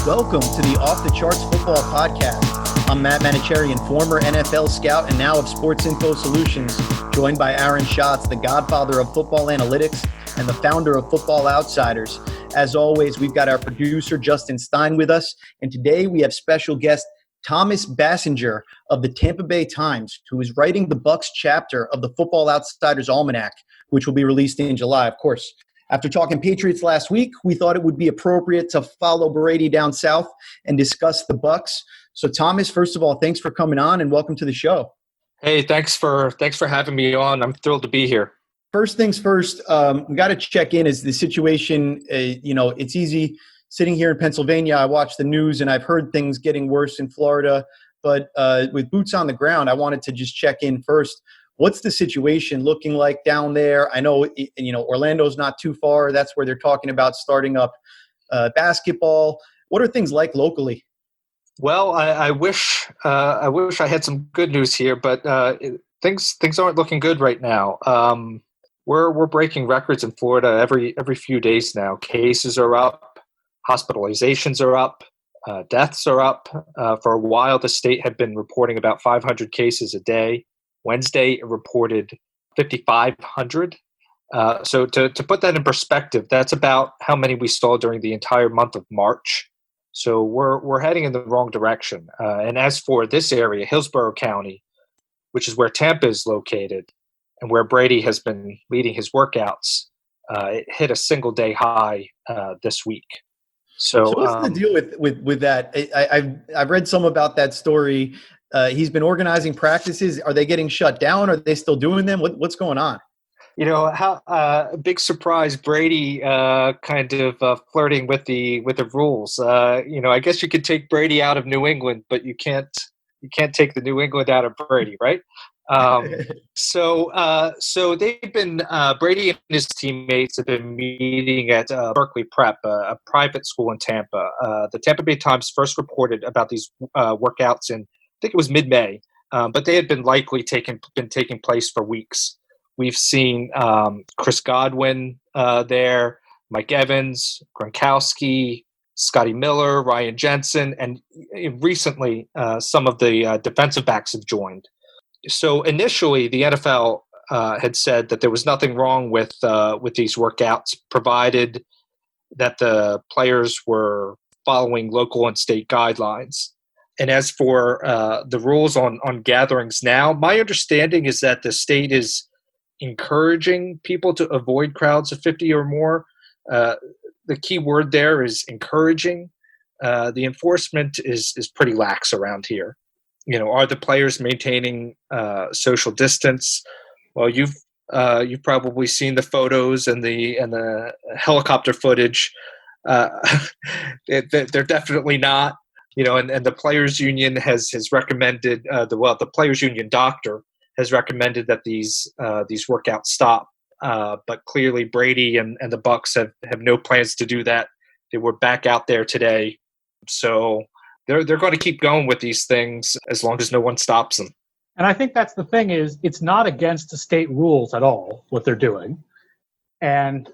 Welcome to the Off the Charts Football Podcast. I'm Matt Manocherian, former NFL scout and now of Sports Info Solutions, joined by Aaron Schatz, the godfather of football analytics and the founder of Football Outsiders. As always, we've got our producer, Justin Stein, with us, and today we have special guest Thomas Bassinger of the Tampa Bay Times, who is writing the Bucs chapter of the Football Outsiders Almanac, which will be released in July, of course. After talking Patriots last week, we thought it would be appropriate to follow Brady down south and discuss the Bucs. So, Thomas, first of all, thanks for coming on and welcome to the show. Hey, thanks for having me on. I'm thrilled to be here. First things first, we got to check in. Is the situation? It's easy sitting here in Pennsylvania. I watch the news and I've heard things getting worse in Florida. But with boots on the ground, I wanted to just check in first. What's the situation looking like down there? I know, Orlando's not too far. That's where they're talking about starting up basketball. What are things like locally? Well, I wish I had some good news here, but things aren't looking good right now. We're breaking records in Florida every few days now. Cases are up, hospitalizations are up, deaths are up. For a while, the state had been reporting about 500 cases a day. Wednesday, it reported 5,500. So to put that in perspective, that's about how many we saw during the entire month of March. So we're heading in the wrong direction. And as for this area, Hillsborough County, which is where Tampa is located and where Brady has been leading his workouts, it hit a single-day high this week. So what's the deal with that? I've read some about that story. He's been organizing practices. Are they getting shut down? Are they still doing them? What's going on? Big surprise, Brady kind of flirting with the rules. I guess you could take Brady out of New England, but you can't take the New England out of Brady, right? So they've been Brady and his teammates have been meeting at Berkeley Prep, a private school in Tampa. The Tampa Bay Times first reported about these workouts in, I think it was mid-May, but they had been taking place for weeks. We've seen Chris Godwin there, Mike Evans, Gronkowski, Scotty Miller, Ryan Jensen, and recently some of the defensive backs have joined. So initially, the NFL had said that there was nothing wrong with these workouts, provided that the players were following local and state guidelines. And as for the rules on gatherings now, my understanding is that the state is encouraging people to avoid crowds of 50 or more. The key word there is encouraging. The enforcement is pretty lax around here. Are the players maintaining social distance? Well, you've probably seen the photos and the helicopter footage. They're definitely not. And the players' union has recommended the players' union doctor has recommended that these workouts stop. But clearly, Brady and the Bucs have no plans to do that. They were back out there today, so they're going to keep going with these things as long as no one stops them. And I think that's the thing is it's not against the state rules at all what they're doing, and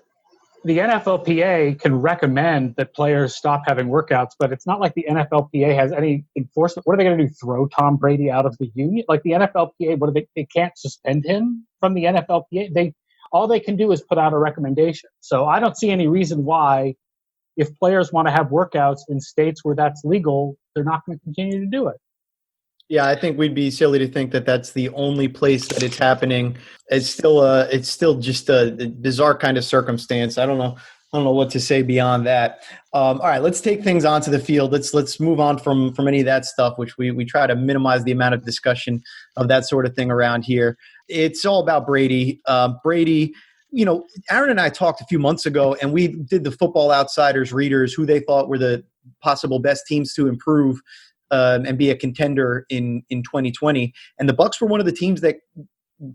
the NFLPA can recommend that players stop having workouts, but it's not like the NFLPA has any enforcement. What are they going to do? Throw Tom Brady out of the union? Like the NFLPA, they can't suspend him from the NFLPA. All they can do is put out a recommendation. So I don't see any reason why, if players want to have workouts in states where that's legal, they're not going to continue to do it. Yeah, I think we'd be silly to think that that's the only place that it's happening. It's still just a bizarre kind of circumstance. I don't know what to say beyond that. All right, let's take things onto the field. Let's move on from any of that stuff, which we try to minimize the amount of discussion of that sort of thing around here. It's all about Brady. Brady, Aaron and I talked a few months ago, and we did the Football Outsiders readers who they thought were the possible best teams to improve and be a contender in 2020. And the Bucs were one of the teams that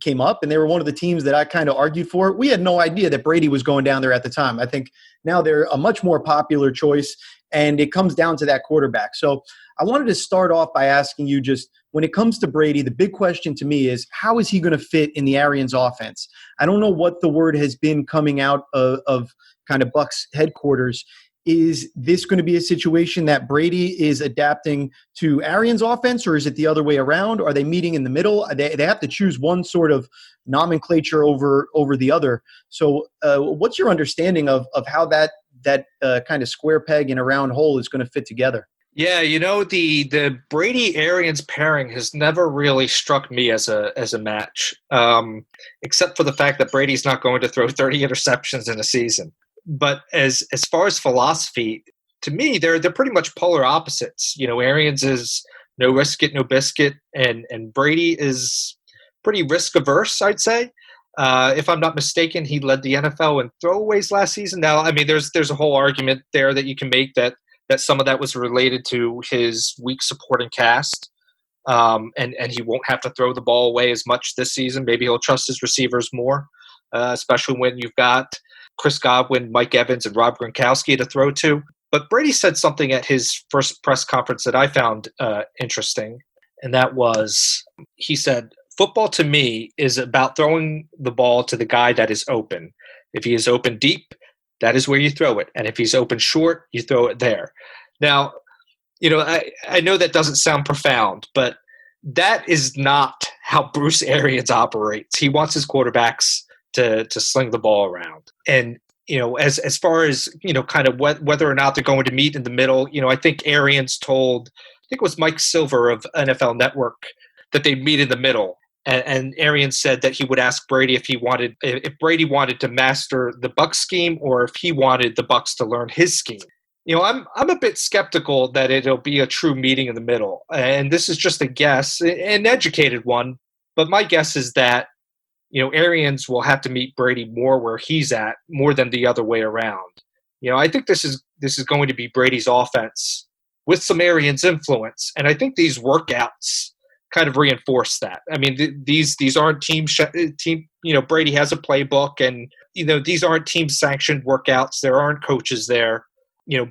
came up, and they were one of the teams that I kind of argued for. We had no idea that Brady was going down there at the time. I think now they're a much more popular choice, and it comes down to that quarterback. So I wanted to start off by asking you, just when it comes to Brady, the big question to me is, how is he going to fit in the Arians offense? I don't know what the word has been coming out of kind of Bucs headquarters. is this going to be a situation that Brady is adapting to Arians' offense, or is it the other way around? Are they meeting in the middle? They have to choose one sort of nomenclature over the other. So what's your understanding of how that kind of square peg in a round hole is going to fit together? Yeah, the Brady Arians pairing has never really struck me as a match, except for the fact that Brady's not going to throw 30 interceptions in a season. But as far as philosophy, to me, they're pretty much polar opposites. Arians is no risk it, no biscuit, and Brady is pretty risk averse, I'd say. If I'm not mistaken, he led the NFL in throwaways last season. Now, I mean, there's a whole argument there that you can make that some of that was related to his weak supporting cast, and he won't have to throw the ball away as much this season. Maybe he'll trust his receivers more, especially when you've got Chris Godwin, Mike Evans, and Rob Gronkowski to throw to. But Brady said something at his first press conference that I found interesting, and that was, he said, "Football to me is about throwing the ball to the guy that is open. If he is open deep, that is where you throw it. And if he's open short, you throw it there." Now, I know that doesn't sound profound, but that is not how Bruce Arians operates. He wants his quarterbacks to sling the ball around. And, as far as, kind of whether or not they're going to meet in the middle, I think Arians told, I think it was Mike Silver of NFL Network, that they meet in the middle. And Arians said that he would ask Brady if Brady wanted to master the Bucs scheme, or if he wanted the Bucs to learn his scheme. I'm a bit skeptical that it'll be a true meeting in the middle. And this is just a guess, an educated one. But my guess is that, Arians will have to meet Brady more where he's at, more than the other way around. I think this is going to be Brady's offense with some Arians influence. And I think these workouts kind of reinforce that. I mean, these aren't team. Brady has a playbook, and these aren't team sanctioned workouts. There aren't coaches there.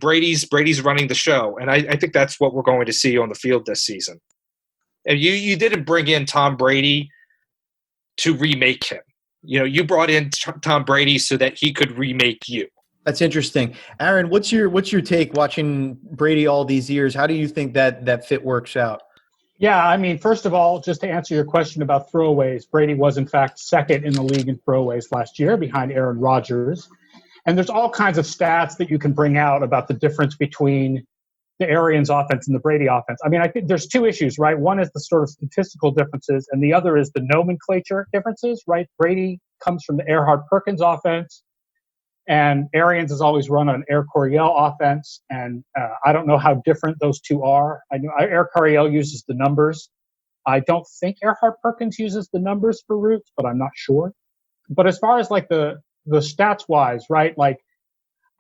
Brady's running the show, and I think that's what we're going to see on the field this season. And you didn't bring in Tom Brady to remake him. You brought in Tom Brady so that he could remake you. That's interesting. Aaron, what's your take watching Brady all these years? How do you think that fit works out? Yeah, I mean, first of all, just to answer your question about throwaways, Brady was, in fact, second in the league in throwaways last year behind Aaron Rodgers. And there's all kinds of stats that you can bring out about the difference between the Arians offense and the Brady offense. I mean, I think there's two issues, right? One is the sort of statistical differences, and the other is the nomenclature differences, right? Brady comes from the Erhard-Perkins offense, and Arians has always run an Air Coryell offense, and I don't know how different those two are. I know Air Coryell uses the numbers. I don't think Erhard-Perkins uses the numbers for routes, but I'm not sure. But as far as like the stats-wise, right, like,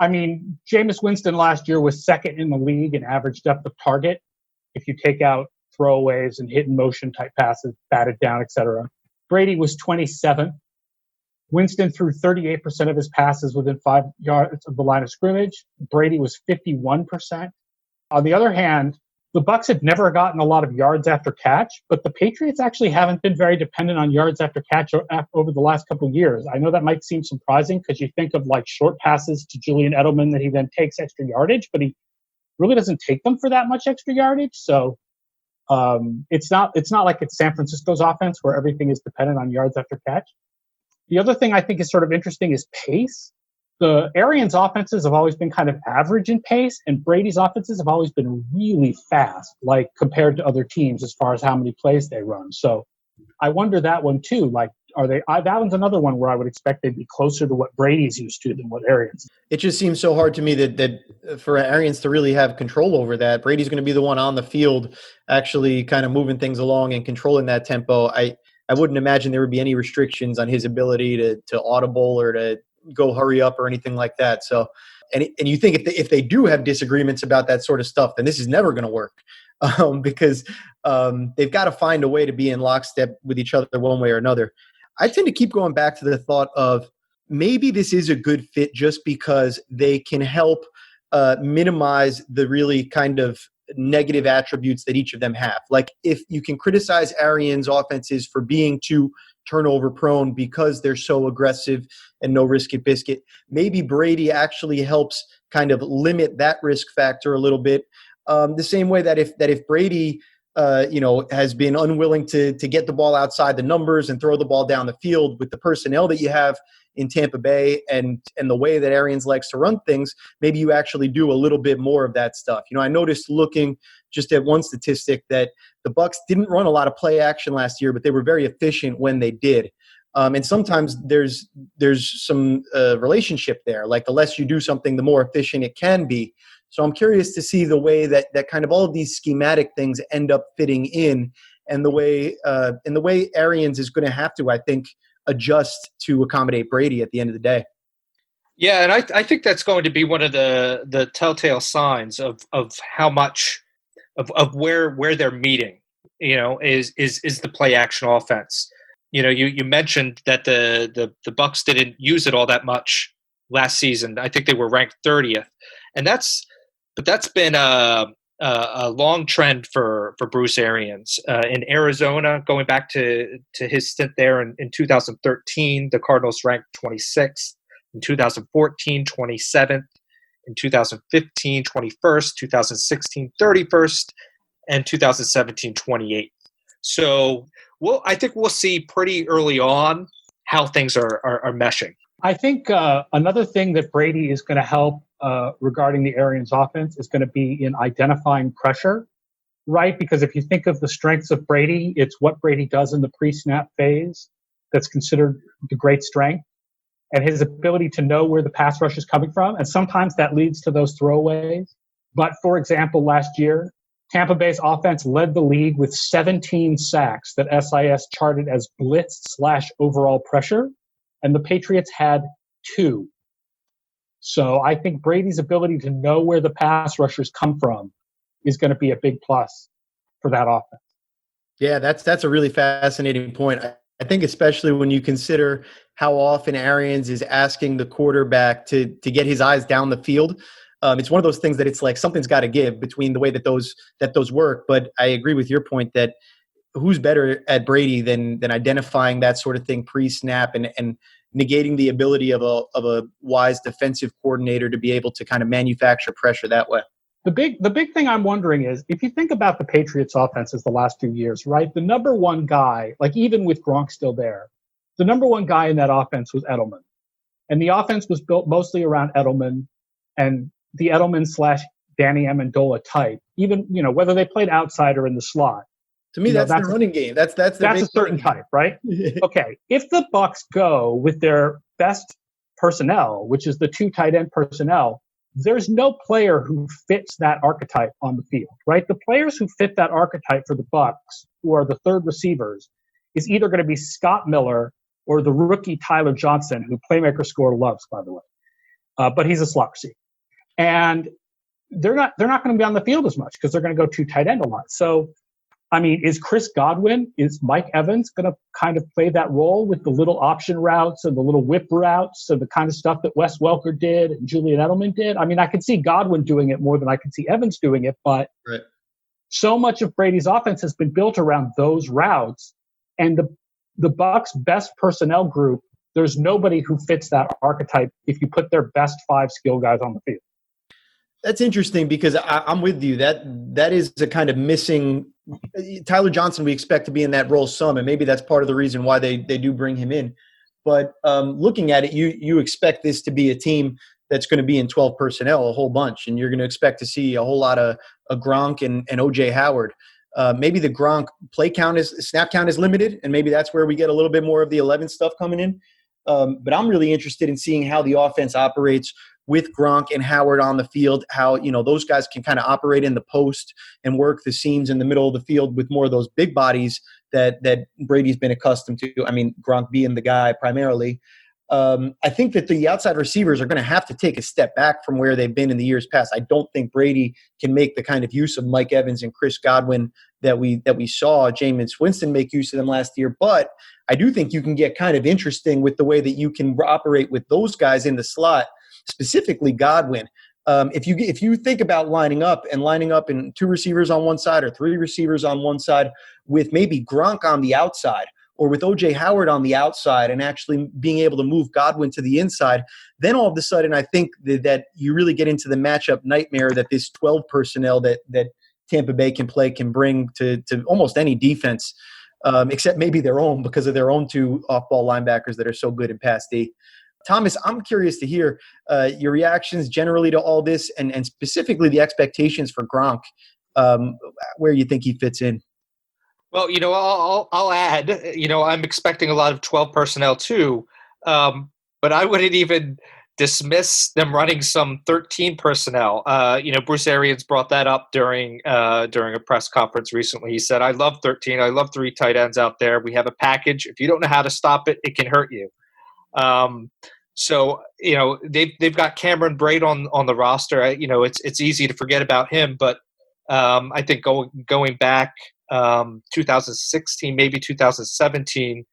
I mean, Jameis Winston last year was second in the league in average depth of target, if you take out throwaways and hit and motion type passes, batted down, etc. Brady was 27th. Winston threw 38% of his passes within 5 yards of the line of scrimmage. Brady was 51%. On the other hand, the Bucs had never gotten a lot of yards after catch, but the Patriots actually haven't been very dependent on yards after catch over the last couple of years. I know that might seem surprising because you think of like short passes to Julian Edelman that he then takes extra yardage, but he really doesn't take them for that much extra yardage. So it's not like it's San Francisco's offense where everything is dependent on yards after catch. The other thing I think is sort of interesting is pace. The Arians' offenses have always been kind of average in pace, and Brady's offenses have always been really fast, like compared to other teams as far as how many plays they run. So I wonder that one too. Like, that one's another one where I would expect they'd be closer to what Brady's used to than what Arians. It just seems so hard to me that for Arians to really have control over that. Brady's going to be the one on the field actually kind of moving things along and controlling that tempo. I wouldn't imagine there would be any restrictions on his ability to audible or to go hurry up or anything like that. So, and you think if they do have disagreements about that sort of stuff, then this is never going to work because they've got to find a way to be in lockstep with each other one way or another. I tend to keep going back to the thought of maybe this is a good fit just because they can help minimize the really kind of negative attributes that each of them have. Like if you can criticize Arians' offenses for being too turnover prone because they're so aggressive and no risk it biscuit, maybe Brady actually helps kind of limit that risk factor a little bit. The same way that if Brady has been unwilling to get the ball outside the numbers and throw the ball down the field with the personnel that you have in Tampa Bay and the way that Arians likes to run things, maybe you actually do a little bit more of that stuff. I noticed looking just at one statistic that the Bucs didn't run a lot of play action last year, but they were very efficient when they did. And sometimes there's some relationship there. Like the less you do something, the more efficient it can be. So I'm curious to see the way that kind of all of these schematic things end up fitting in, and the way Arians is going to have to, I think, adjust to accommodate Brady at the end of the day. Yeah, and I think that's going to be one of the telltale signs of how much of where they're meeting. Is the play action offense. You mentioned that the Bucs didn't use it all that much last season. I think they were ranked 30th, and that's been a long trend for Bruce Arians in Arizona. Going back to his stint there in 2013, the Cardinals ranked 26th. In 2014, 27th. In 2015, 21st. 2016, 31st. And 2017, 28th. So I think we'll see pretty early on how things are meshing. I think another thing that Brady is going to help regarding the Arians offense is going to be in identifying pressure, right? Because if you think of the strengths of Brady, it's what Brady does in the pre-snap phase that's considered the great strength, and his ability to know where the pass rush is coming from. And sometimes that leads to those throwaways. But for example, last year, Tampa Bay's offense led the league with 17 sacks that SIS charted as blitz/overall pressure, and the Patriots had 2. So I think Brady's ability to know where the pass rushers come from is going to be a big plus for that offense. Yeah, that's a really fascinating point. I think especially when you consider how often Arians is asking the quarterback to get his eyes down the field. It's one of those things that it's like something's got to give between the way that those work. But I agree with your point that who's better at Brady than identifying that sort of thing pre-snap and negating the ability of a wise defensive coordinator to be able to kind of manufacture pressure that way. The big thing I'm wondering is, if you think about the Patriots offenses the last 2 years, right? The number one guy, like even with Gronk still there, the number one guy in that offense was Edelman. And the offense was built mostly around Edelman and the Edelman/Danny Amendola type, even, whether they played outside or in the slot. To me, that's the running game. That's a certain type, right? Okay. If the Bucs go with their best personnel, which is the 2 tight end personnel, there's no player who fits that archetype on the field, right? The players who fit that archetype for the Bucs, who are the third receivers, is either going to be Scott Miller or the rookie Tyler Johnson, who Playmaker Score loves, by the way. But he's a slot receiver. And they're not going to be on the field as much because they're going to go 2 tight end a lot. So, I mean, is Chris Godwin, is Mike Evans going to kind of play that role with the little option routes and the little whip routes and the kind of stuff that Wes Welker did and Julian Edelman did? I mean, I can see Godwin doing it more than I can see Evans doing it, but right. So much of Brady's offense has been built around those routes. And the Bucs' best personnel group, there's nobody who fits that archetype if you put their best 5 skill guys on the field. That's interesting because I'm with you. That is a kind of missing. Tyler Johnson, we expect to be in that role some, and maybe that's part of the reason why they do bring him in. But looking at it, you expect this to be a team that's going to be in 12 personnel a whole bunch, and you're going to expect to see a whole lot of Gronk and O.J. Howard. Maybe the Gronk snap count is limited, and maybe that's where we get a little bit more of the 11 stuff coming in. But I'm really interested in seeing how the offense operates with Gronk and Howard on the field, how, those guys can kind of operate in the post and work the seams in the middle of the field with more of those big bodies that Brady's been accustomed to. I mean, Gronk being the guy primarily. I think that the outside receivers are going to have to take a step back from where they've been in the years past. I don't think Brady can make the kind of use of Mike Evans and Chris Godwin that we saw Jameis Winston make use of them last year. But I do think you can get kind of interesting with the way that you can operate with those guys in the slot, specifically Godwin. If you think about lining up in 2 receivers on one side or 3 receivers on one side with maybe Gronk on the outside or with O.J. Howard on the outside and actually being able to move Godwin to the inside, then all of a sudden I think that you really get into the matchup nightmare that this 12 personnel that Tampa Bay can bring to almost any defense, except maybe their own because of their own 2 off-ball linebackers that are so good in pass D. Thomas, I'm curious to hear your reactions generally to all this and specifically the expectations for Gronk, where you think he fits in. Well, I'll add, I'm expecting a lot of 12 personnel too, but I wouldn't even dismiss them running some 13 personnel. Bruce Arians brought that up during a press conference recently. He said, "I love 13. I love 3 tight ends out there. We have a package. If you don't know how to stop it, it can hurt you." So they've got Cameron Braid on the roster. It's easy to forget about him, but I think going back 2016, maybe 2017,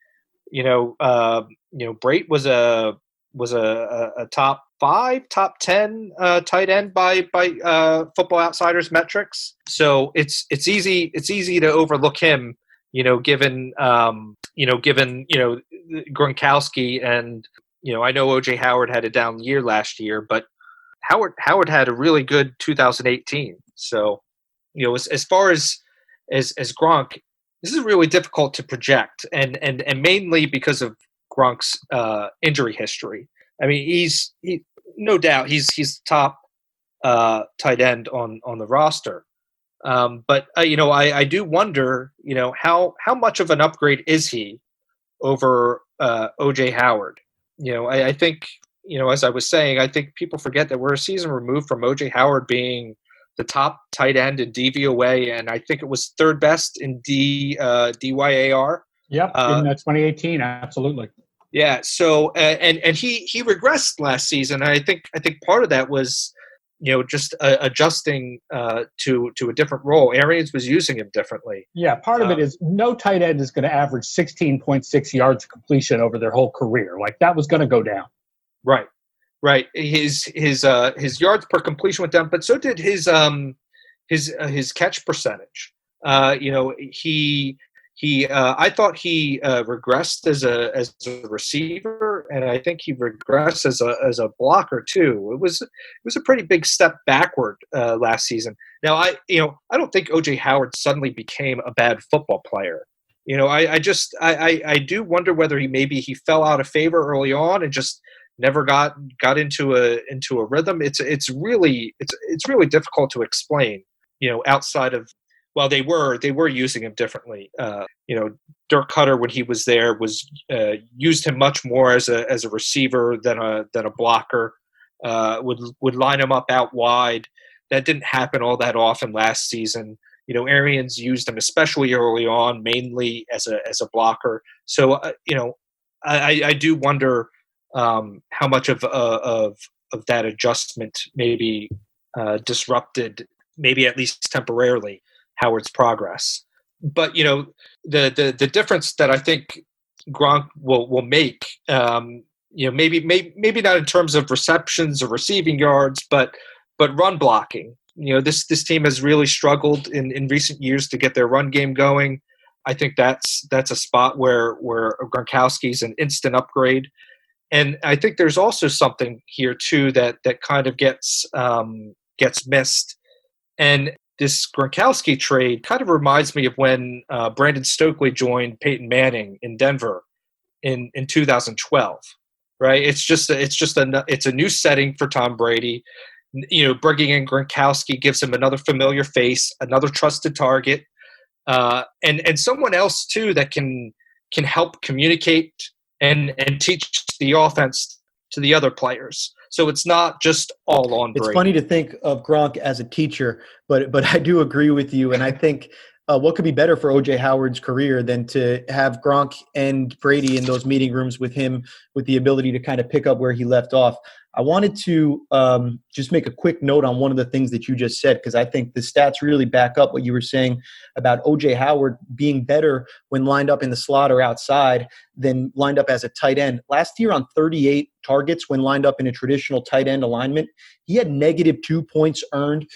Braid was a top 5, top 10 tight end by Football Outsiders metrics. So it's easy to overlook him, given Gronkowski and I know O.J. Howard had a down year last year, but Howard had a really good 2018. So as far as Gronk, this is really difficult to project, and mainly because of Gronk's injury history. I mean, he's no doubt he's top tight end on the roster. But I do wonder, how much of an upgrade is he over O.J. Howard? I think, as I was saying, I think people forget that we're a season removed from O.J. Howard being the top tight end in DVOA, and I think it was 3rd best in DYAR. Yep, in 2018, absolutely. Yeah. So and he regressed last season. I think part of that was just adjusting to a different role. Arians was using him differently. Yeah, part of it is no tight end is going to average 16.6 yards of completion over their whole career. Like that was going to go down. Right. His yards per completion went down, but so did his catch percentage. I thought he regressed as a receiver, and I think he regressed as a blocker too. It was a pretty big step backward last season. Now I don't think O.J. Howard suddenly became a bad football player. I do wonder whether he fell out of favor early on and just never got into a rhythm. It's really difficult to explain. Outside of. Well, they were using him differently. Dirk Cutter, when he was there, was used him much more as a receiver than a blocker. Would line him up out wide. That didn't happen all that often last season. Arians used him especially early on, mainly as a blocker. So I do wonder how much of that adjustment maybe disrupted, maybe at least temporarily, Howard's progress. But the difference that I think Gronk will make, maybe not in terms of receptions or receiving yards, but run blocking. This team has really struggled in recent years to get their run game going. I think that's a spot where Gronkowski's an instant upgrade. And I think there's also something here too that kind of gets missed. And this Gronkowski trade kind of reminds me of when Brandon Stokely joined Peyton Manning in Denver in 2012, right? It's a new setting for Tom Brady. Bringing in Gronkowski gives him another familiar face, another trusted target, and someone else too that can help communicate and teach the offense to the other players. So it's not just all on Brady. It's funny to think of Gronk as a teacher, but I do agree with you. And I think what could be better for O.J. Howard's career than to have Gronk and Brady in those meeting rooms with him, with the ability to kind of pick up where he left off. I wanted to just make a quick note on one of the things that you just said, because I think the stats really back up what you were saying about O.J. Howard being better when lined up in the slot or outside than lined up as a tight end. Last year on 38 targets when lined up in a traditional tight end alignment, he had negative 2 points earned,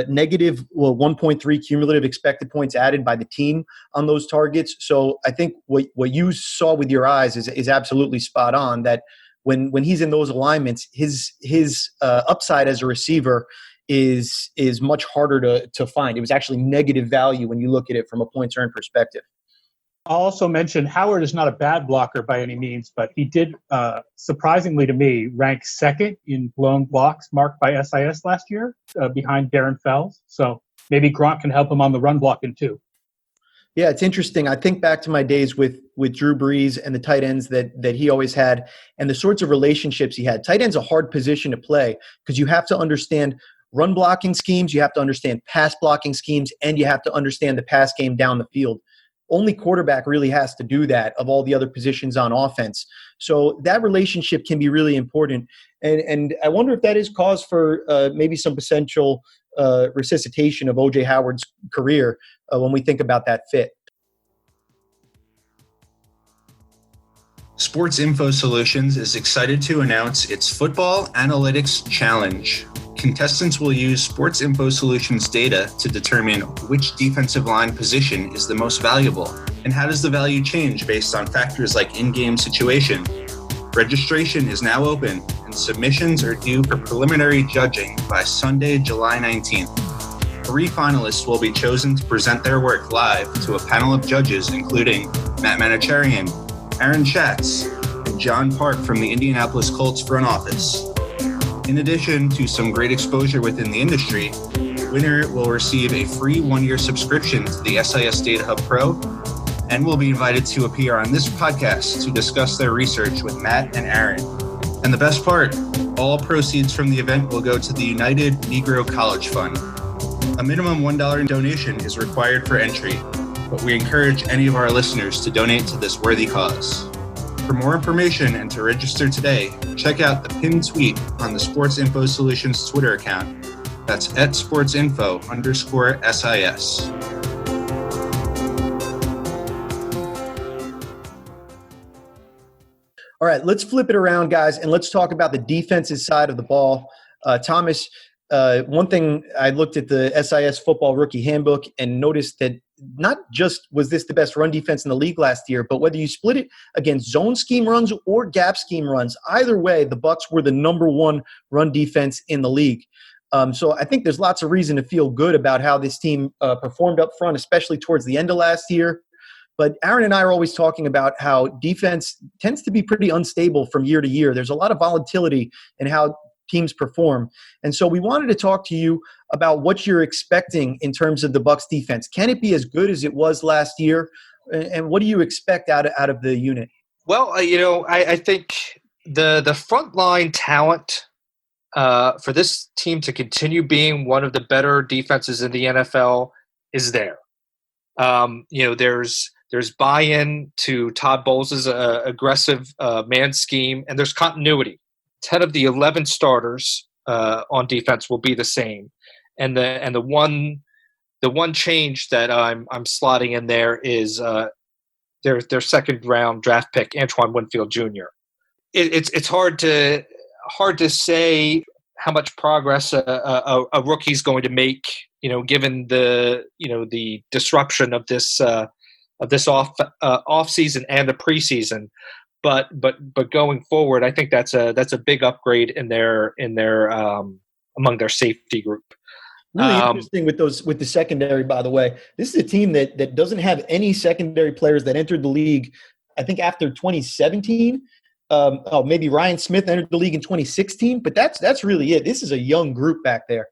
negative 1.3 cumulative expected points added by the team on those targets. So I think what you saw with your eyes is absolutely spot on, that when he's in those alignments, his upside as a receiver is much harder to find. It was actually negative value when you look at it from a points earned perspective. I'll also mention Howard is not a bad blocker by any means, but he did, surprisingly to me, rank second in blown blocks marked by SIS last year, behind Darren Fells. So maybe Gronk can help him on the run blocking too. Yeah, it's interesting. I think back to my days with Drew Brees and the tight ends that he always had and the sorts of relationships he had. Tight end's a hard position to play because you have to understand run blocking schemes, you have to understand pass blocking schemes, and you have to understand the pass game down the field. Only quarterback really has to do that of all the other positions on offense. So that relationship can be really important. And I wonder if that is cause for maybe some potential resuscitation of O.J. Howard's career when we think about that fit. Sports Info Solutions is excited to announce its Football Analytics Challenge. Contestants will use Sports Info Solutions data to determine which defensive line position is the most valuable, and how does the value change based on factors like in-game situation. Registration is now open, and submissions are due for preliminary judging by Sunday, July 19th. 3 finalists will be chosen to present their work live to a panel of judges, including Matt Manocherian, Aaron Schatz, and John Park from the Indianapolis Colts front office. In addition to some great exposure within the industry, the winner will receive a free 1-year subscription to the SIS Data Hub Pro and will be invited to appear on this podcast to discuss their research with Matt and Aaron. And the best part, all proceeds from the event will go to the United Negro College Fund. A minimum $1 donation is required for entry, but we encourage any of our listeners to donate to this worthy cause. For more information and to register today, check out the pinned tweet on the Sports Info Solutions Twitter account. That's @sportsinfo_SIS. All right, let's flip it around, guys, and let's talk about the defensive side of the ball. Thomas, one thing, I looked at the SIS Football Rookie Handbook and noticed that not just was this the best run defense in the league last year, but whether you split it against zone scheme runs or gap scheme runs, either way, the Bucs were the number 1 run defense in the league. So I think there's lots of reason to feel good about how this team performed up front, especially towards the end of last year. But Aaron and I are always talking about how defense tends to be pretty unstable from year to year. There's a lot of volatility in how teams perform. And so we wanted to talk to you about what you're expecting in terms of the Bucs defense. Can it be as good as it was last year? And what do you expect out of the unit? Well, I think the frontline talent for this team to continue being one of the better defenses in the NFL is there. There's buy-in to Todd Bowles' aggressive man scheme, and there's continuity. 10 of the 11 starters on defense will be the same, and the one change that I'm slotting in there is their second round draft pick Antoine Winfield Jr. It's hard to say how much progress a rookie's going to make, given the disruption of this off season and the preseason. But going forward, I think that's a big upgrade in their among their safety group. Really interesting with the secondary, by the way. This is a team that doesn't have any secondary players that entered the league, I think, after 2017. Maybe Ryan Smith entered the league in 2016, but that's really it. This is a young group back there.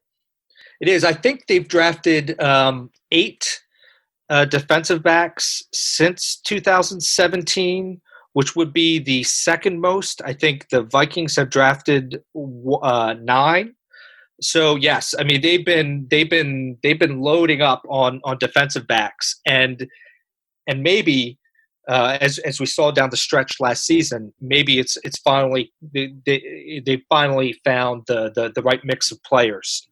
It is. I think they've drafted 8 defensive backs since 2017, which would be the second most. I think the Vikings have drafted 9. So yes, I mean they've been loading up on defensive backs, and maybe as we saw down the stretch last season, maybe it's finally they finally found the right mix of players.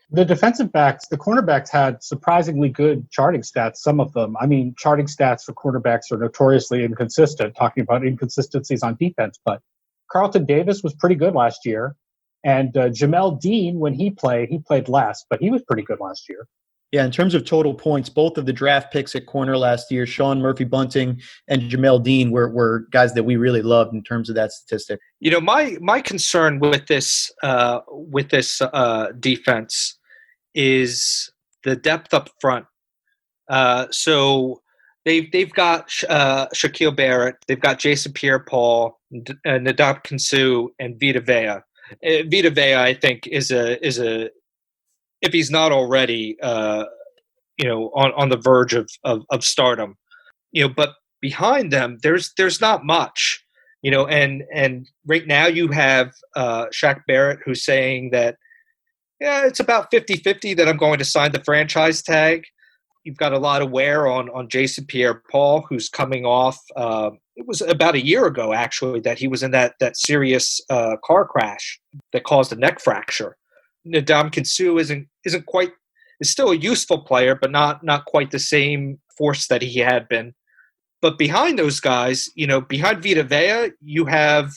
The defensive backs, the cornerbacks had surprisingly good charting stats, some of them. I mean, charting stats for cornerbacks are notoriously inconsistent, talking about inconsistencies on defense. But Carlton Davis was pretty good last year. And Jamel Dean, when he played less, but he was pretty good last year. Yeah, in terms of total points, both of the draft picks at corner last year, Sean Murphy-Bunting and Jamel Dean, were guys that we really loved in terms of that statistic. You know, my concern with this defense is the depth up front. So they've got Shaquille Barrett, they've got Jason Pierre-Paul, Ndamukong Suh, and Vita Vea. Vita Vea, I think, is a if he's not already, on the verge of stardom, but behind them, there's not much, and right now you have Shaq Barrett, who's saying that, it's about 50-50 that I'm going to sign the franchise tag. You've got a lot of wear on Jason Pierre-Paul, who's coming off, it was about a year ago, actually, that he was in that serious car crash that caused a neck fracture. Ndamukong Suh is still a useful player, but not quite the same force that he had been. But behind those guys, behind Vita Vea, you have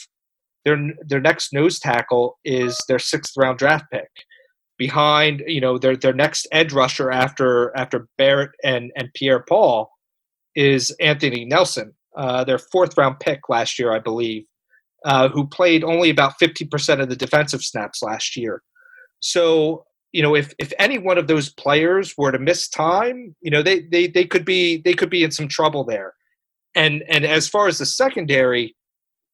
their next nose tackle is their 6th round draft pick. Behind, their next edge rusher after Barrett and Pierre-Paul is Anthony Nelson, their 4th round pick last year, I believe, who played only about 50% of the defensive snaps last year. So, if any one of those players were to miss time, they could be in some trouble there. And as far as the secondary,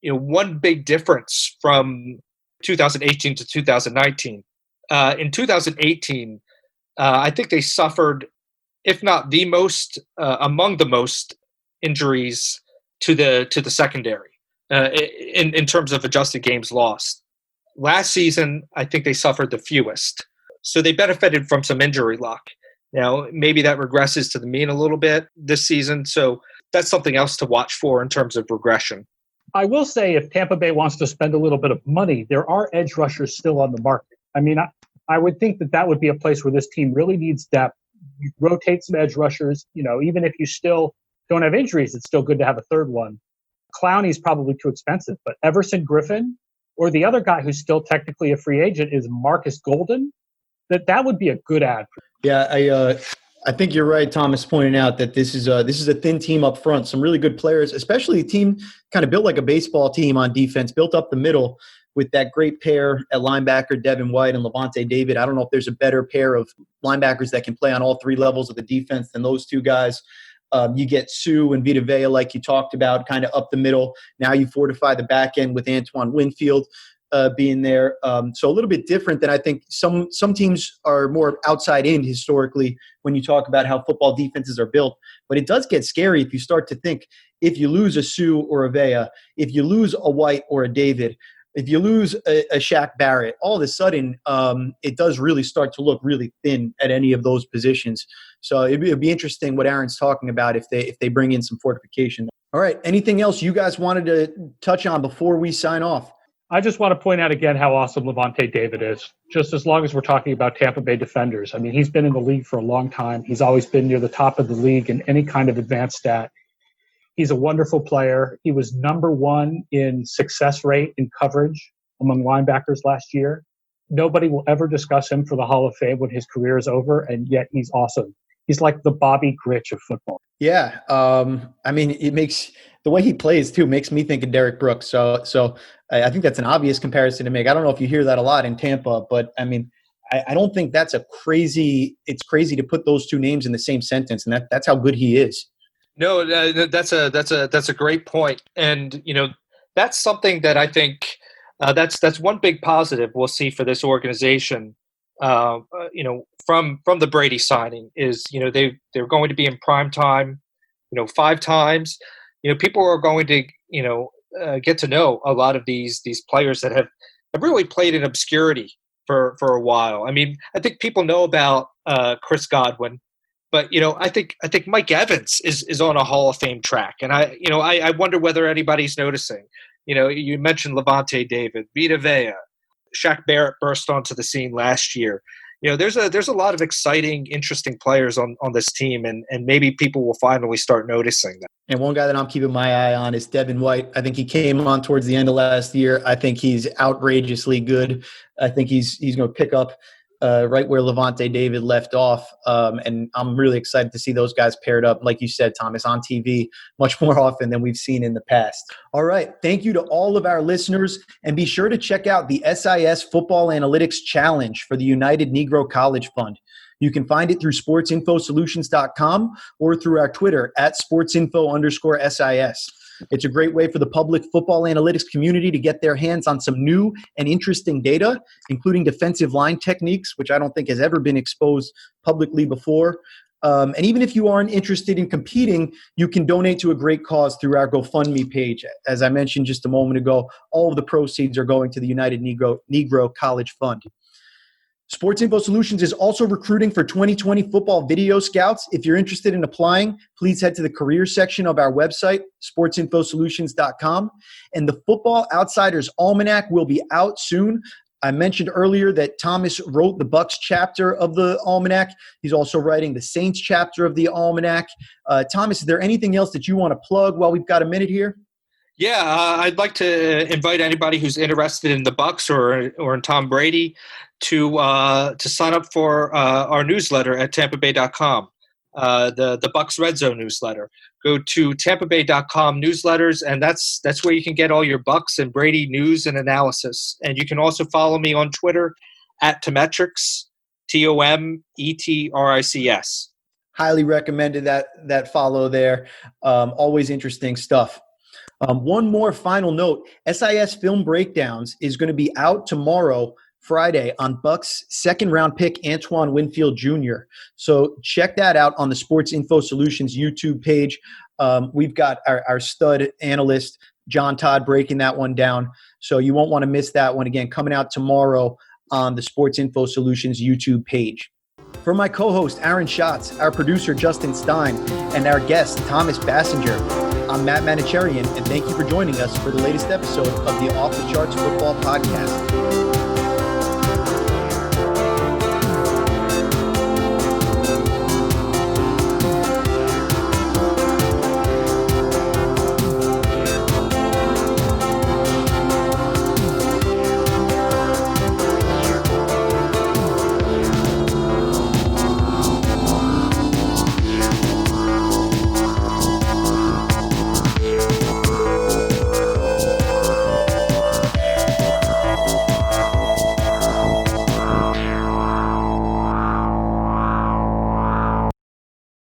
one big difference from 2018 to 2019. In 2018, I think they suffered, if not the most, among the most injuries to the secondary in terms of adjusted games lost. Last season, I think they suffered the fewest. So they benefited from some injury luck. Now, maybe that regresses to the mean a little bit this season. So that's something else to watch for in terms of regression. I will say if Tampa Bay wants to spend a little bit of money, there are edge rushers still on the market. I mean, I would think that would be a place where this team really needs depth. You rotate some edge rushers. Even if you still don't have injuries, it's still good to have a third one. Clowney's probably too expensive, but Everson Griffin, or the other guy who's still technically a free agent is Marcus Golden. That would be a good ad. Yeah, I think you're right, Thomas, pointing out that this is a thin team up front. Some really good players, especially a team kind of built like a baseball team on defense, built up the middle with that great pair at linebacker, Devin White and Levante David. I don't know if there's a better pair of linebackers that can play on all 3 levels of the defense than those 2 guys. You get Sue and Vita Vea, like you talked about, kind of up the middle. Now you fortify the back end with Antoine Winfield being there. So a little bit different than I think some teams are more outside in historically when you talk about how football defenses are built. But it does get scary if you start to think if you lose a Sue or a Vea, if you lose a White or a David, if you lose a Shaq Barrett, all of a sudden it does really start to look really thin at any of those positions. So it'd be interesting what Aaron's talking about if they bring in some fortification. All right. Anything else you guys wanted to touch on before we sign off? I just want to point out again how awesome Levante David is. Just as long as we're talking about Tampa Bay defenders. I mean, he's been in the league for a long time. He's always been near the top of the league in any kind of advanced stat. He's a wonderful player. He was number 1 in success rate in coverage among linebackers last year. Nobody will ever discuss him for the Hall of Fame when his career is over, and yet he's awesome. He's like the Bobby Gritch of football. Yeah. I mean, it makes the way he plays too makes me think of Derek Brooks. So I think that's an obvious comparison to make. I don't know if you hear that a lot in Tampa, but I mean, I don't think it's crazy to put those 2 names in the same sentence. And that's how good he is. No, that's a great point. And, that's something that I think that's one big positive we'll see for this organization, from the Brady signing is, they're going to be in prime time, 5 times. People are going to, get to know a lot of these players that have really played in obscurity for a while. I mean, I think people know about Chris Godwin, But I think Mike Evans is on a Hall of Fame track, and I wonder whether anybody's noticing. You mentioned Levante David, Vita Vea, Shaq Barrett burst onto the scene last year. There's a lot of exciting, interesting players on this team, and maybe people will finally start noticing that. And one guy that I'm keeping my eye on is Devin White. I think he came on towards the end of last year. I think he's outrageously good. I think he's going to pick up right where Levante David left off. And I'm really excited to see those guys paired up, like you said, Thomas, on TV much more often than we've seen in the past. All right. Thank you to all of our listeners. And be sure to check out the SIS Football Analytics Challenge for the United Negro College Fund. You can find it through sportsinfosolutions.com or through our Twitter at sportsinfo_SIS. It's a great way for the public football analytics community to get their hands on some new and interesting data, including defensive line techniques, which I don't think has ever been exposed publicly before. And even if you aren't interested in competing, you can donate to a great cause through our GoFundMe page. As I mentioned just a moment ago, all of the proceeds are going to the United Negro College Fund. Sports Info Solutions is also recruiting for 2020 football video scouts. If you're interested in applying, please head to the career section of our website, sportsinfosolutions.com. And the Football Outsiders Almanac will be out soon. I mentioned earlier that Thomas wrote the Bucs chapter of the Almanac. He's also writing the Saints chapter of the Almanac. Thomas, is there anything else that you want to plug while we've got a minute here? Yeah, I'd like to invite anybody who's interested in the Bucs or in Tom Brady to sign up for our newsletter at tampabay.com, the Bucs Red Zone newsletter. Go to tampabay.com newsletters, and that's where you can get all your Bucs and Brady news and analysis. And you can also follow me on Twitter at Tometrics, TOMETRICS. Highly recommended that follow there. Always interesting stuff. One more final note, SIS Film Breakdowns is going to be out tomorrow, Friday, on Bucs' second-round pick, Antoine Winfield Jr. So check that out on the Sports Info Solutions YouTube page. We've got our stud analyst, John Todd, breaking that one down. So you won't want to miss that one. Again, coming out tomorrow on the Sports Info Solutions YouTube page. For my co-host, Aaron Schatz, our producer, Justin Stein, and our guest, Thomas Bassinger, I'm Matt Manocherian, and thank you for joining us for the latest episode of the Off the Charts Football Podcast.